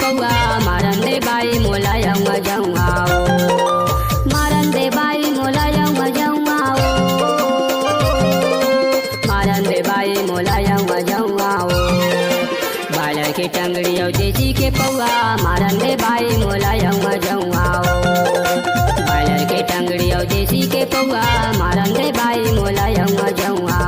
पौआ मारन दे बाई मोला जाऊंगा जाऊंगा मारन दे बाई मोला जाऊंगा जाऊंगा मारन दे बाई मोला जाऊंगा जाऊंगा बालर के टंगड़ी और देसी के पौआ मारन दे बाई मोला जाऊंगा जाऊंगा बालर के टंगड़ी और देसी के पौआ मारन दे बाई मोला जाऊंगा जाऊंगा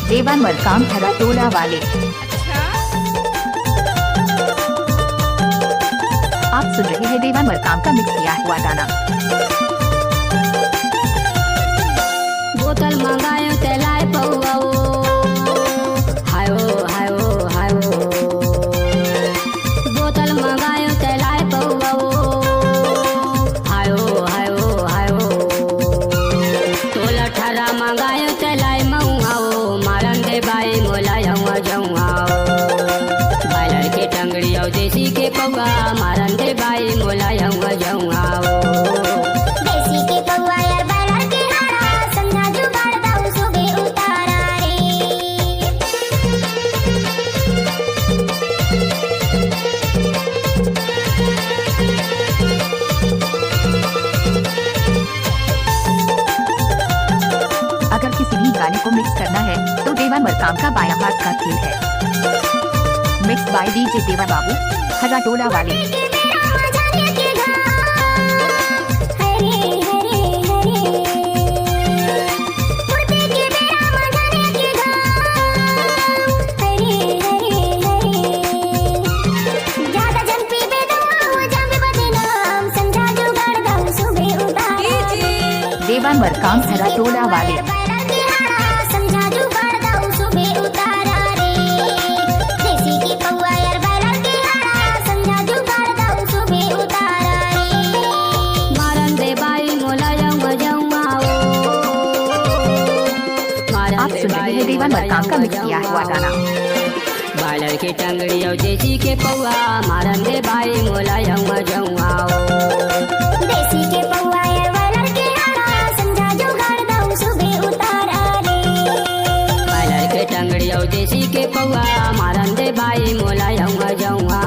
देवान मरकाम हरा टोला वाले। आप सुन रहे हैं देवान मरकाम का मिक्स किया हुआ गाना। बोतल मंगायो तेलाय पौआ हायो हायो हायो बोतल मंगायो तेलाय पौआ हायो हायो हायो तोला ठरा मंगायो तेलाय मऊआ मारन दे बाई मोला जाऊंगा जाऊंगा बालर के टंगड़ी और देसी के पौआ मारन दे बाई मोला जाऊंगा जाऊंगा देसी के पौआ यार बालर के हारा संधा जुगाड़ दाऊ सुबह उतारा अगर किसी भी गाने को मिक्स करना है तो देवान मरकाम का बाया हाथ का खेल है। मिक्स बाय डीजे देवा बाबू हरा टोला वाले। देवान मरकाम हरा टोला वाले। आप सुन रहे हैं देवान मरकाम का मिक्स किया हुआ गाना। बालर के टंगड़ी और देसी के पौआ मारन दे बाई मोला जाऊंगा जाऊंगा देसी के पौआ यार बालर के हारा संधा जुगाड़ दाऊ सुबह उतारा बालर के टंगड़ी और देसी के पौआ मारन दे बाई मोला जाऊंगा जाऊंगा